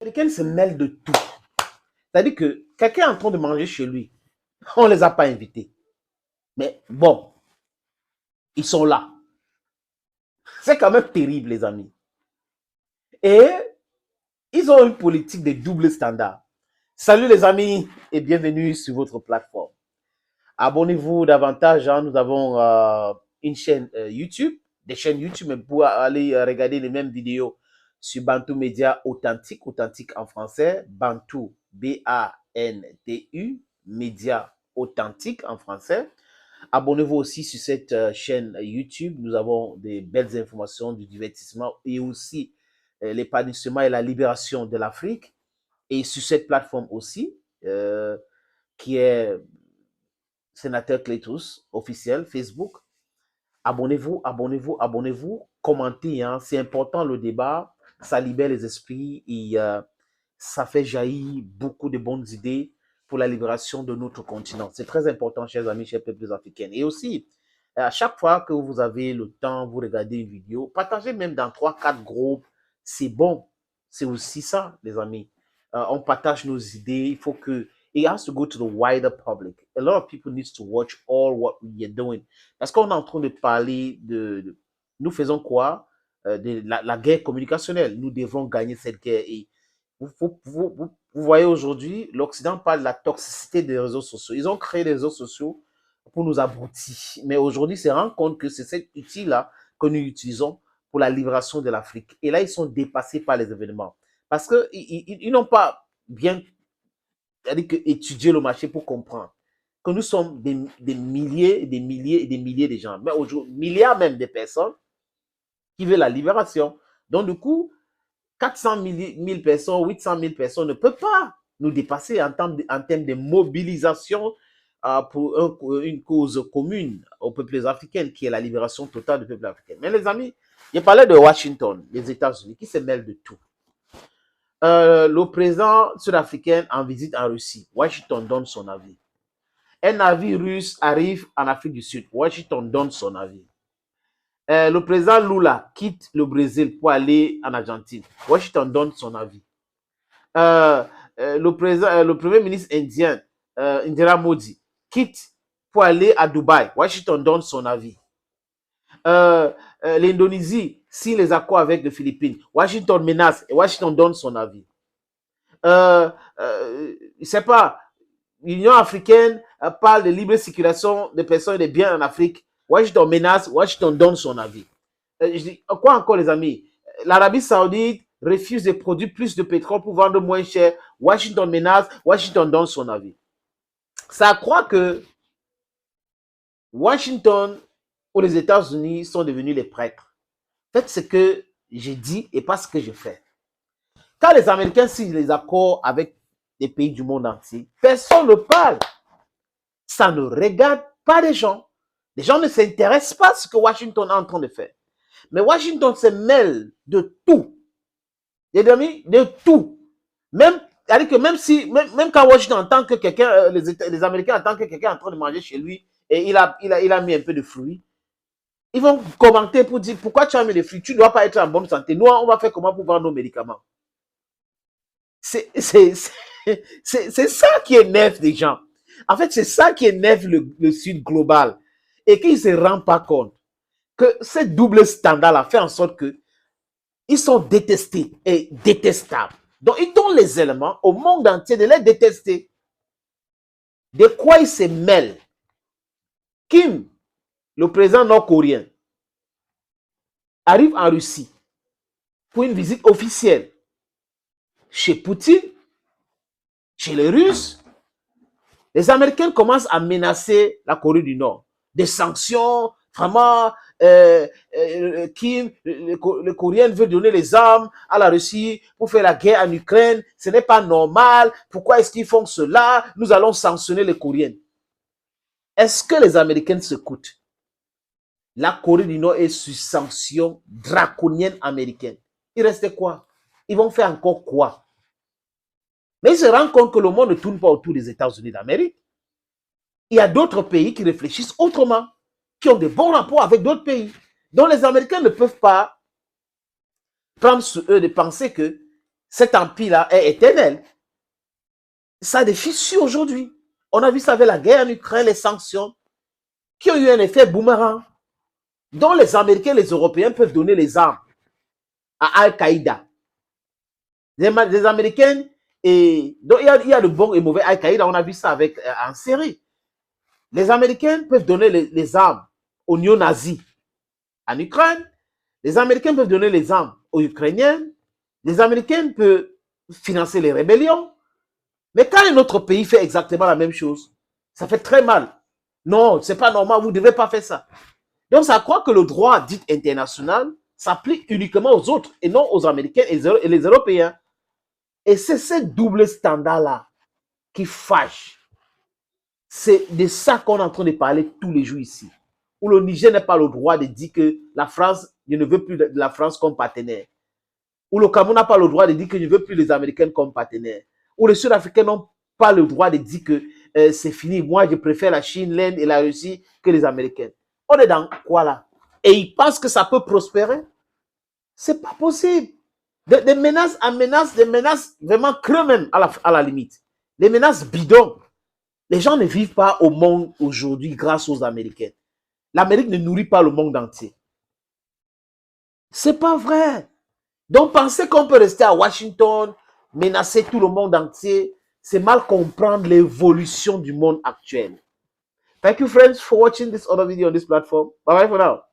Américains se mêlent de tout. C'est-à-dire que quelqu'un est en train de manger chez lui. On ne les a pas invités. Mais bon, ils sont là. C'est quand même terrible, les amis. Et ils ont une politique de double standard. Salut les amis et bienvenue sur votre plateforme. Abonnez-vous davantage. Hein. Nous avons une chaîne YouTube, des chaînes YouTube, mais pour aller regarder les mêmes vidéos sur Bantu Média Authentique, authentique en français, Bantu, B-A-N-T-U, Média Authentique en français. Abonnez-vous aussi sur cette chaîne YouTube. Nous avons des belles informations, du divertissement et aussi l'épanouissement et la libération de l'Afrique. Et sur cette plateforme aussi, qui est Sénateur Clétus, officiel, Facebook. Abonnez-vous, abonnez-vous, abonnez-vous. Commentez, hein, c'est important le débat. Ça libère les esprits et ça fait jaillir beaucoup de bonnes idées pour la libération de notre continent. C'est très important, chers amis, chers peuples africains. Et aussi, à chaque fois que vous avez le temps, vous regardez une vidéo, partagez même dans 3-4 groupes. C'est bon. C'est aussi ça, les amis. On partage nos idées. Il faut que it has to go to the wider public. A lot of people need to watch all what we are doing. Parce qu'on est en train de parler nous faisons quoi? De la guerre communicationnelle. Nous devons gagner cette guerre. Et vous voyez aujourd'hui, l'Occident parle de la toxicité des réseaux sociaux. Ils ont créé les réseaux sociaux pour nous abrutir. Mais aujourd'hui, ils se rendent compte que c'est cet outil-là que nous utilisons pour la libération de l'Afrique. Et là, ils sont dépassés par les événements. Parce qu'ils n'ont pas bien étudié le marché pour comprendre que nous sommes des milliers et des milliers et des milliers de gens, mais aujourd'hui, milliards même de personnes qui veulent la libération. Donc, du coup, 400 000 personnes, 800 000 personnes ne peuvent pas nous dépasser en termes de mobilisation pour une cause commune aux peuples africains, qui est la libération totale du peuple africain. Mais les amis, je parlais de Washington, les États-Unis, qui se mêlent de tout. Le président sud-africain en visite en Russie, Washington donne son avis. Un navire russe arrive en Afrique du Sud, Washington donne son avis. Le président Lula quitte le Brésil pour aller en Argentine, Washington donne son avis. Le premier ministre indien, Indira Modi, quitte pour aller à Dubaï, Washington donne son avis. L'Indonésie signe les accords avec les Philippines, Washington menace et Washington donne son avis. Je sais pas, l'Union africaine parle de libre circulation des personnes et des biens en Afrique, Washington menace, Washington donne son avis. Je dis, quoi encore les amis? L'Arabie Saoudite refuse de produire plus de pétrole pour vendre moins cher, Washington menace, Washington donne son avis. Ça croit que Washington ou les États-Unis sont devenus les prêtres. Faites ce que je dis et pas ce que je fais. Quand les Américains signent les accords avec les pays du monde entier, personne ne parle. Ça ne regarde pas les gens. Les gens ne s'intéressent pas à ce que Washington est en train de faire. Mais Washington se mêle de tout. Les amis, de tout. Même quand Washington entend que quelqu'un, les Américains entendent que quelqu'un est en train de manger chez lui et il a mis un peu de fruits, ils vont commenter pour dire pourquoi tu as mis les fruits, tu ne dois pas être en bonne santé. Nous, on va faire comment pour vendre nos médicaments? C'est ça qui énerve les gens. En fait, c'est ça qui énerve le Sud global. Et qu'ils ne se rendent pas compte que ce double standard-là fait en sorte que ils sont détestés et détestables. Donc, ils donnent les éléments au monde entier de les détester. De quoi ils se mêlent? Kim, le président nord-coréen, arrive en Russie pour une visite officielle. Chez Poutine, chez les Russes, les Américains commencent à menacer la Corée du Nord. Des sanctions, vraiment, Kim, le Coréen veut donner les armes à la Russie pour faire la guerre en Ukraine. Ce n'est pas normal. Pourquoi est-ce qu'ils font cela? Nous allons sanctionner les Coréens. Est-ce que les Américains s'écoutent? La Corée du Nord est sous sanction draconienne américaine. Il reste quoi? Ils vont faire encore quoi? Mais ils se rendent compte que le monde ne tourne pas autour des États-Unis d'Amérique. Il y a d'autres pays qui réfléchissent autrement, qui ont de bons rapports avec d'autres pays. Donc les Américains ne peuvent pas prendre sur eux de penser que cet empire-là est éternel. Ça a des fissures aujourd'hui. On a vu ça avec la guerre en Ukraine, les sanctions, qui ont eu un effet boomerang, dont les Américains et les Européens peuvent donner les armes à Al-Qaïda. Les Américains, et donc il y a de bons et mauvais Al-Qaïda, on a vu ça avec, en série. Les Américains peuvent donner les armes aux néo-nazis en Ukraine. Les Américains peuvent donner les armes aux Ukrainiens. Les Américains peuvent financer les rébellions. Mais quand un autre pays fait exactement la même chose, ça fait très mal. Non, c'est pas normal, vous ne devez pas faire ça. Donc, ça croit que le droit dit international s'applique uniquement aux autres et non aux Américains et les Européens. Et c'est ce double standard-là qui fâche. C'est de ça qu'on est en train de parler tous les jours ici. Où le Niger n'a pas le droit de dire que la France, je ne veux plus de la France comme partenaire. Où le Cameroun n'a pas le droit de dire que je ne veux plus les Américains comme partenaires. Où les Sud-Africains n'ont pas le droit de dire que c'est fini. Moi, je préfère la Chine, l'Inde et la Russie que les Américains. On est dans quoi là? Et ils pensent que ça peut prospérer? C'est pas possible. Des menaces à menaces, des menaces vraiment creux même à la limite. Des menaces bidons. Les gens ne vivent pas au monde aujourd'hui grâce aux Américains. L'Amérique ne nourrit pas le monde entier. C'est pas vrai. Donc, penser qu'on peut rester à Washington, menacer tout le monde entier, c'est mal comprendre l'évolution du monde actuel. Thank you, friends, for watching this other video on this platform. Bye bye for now.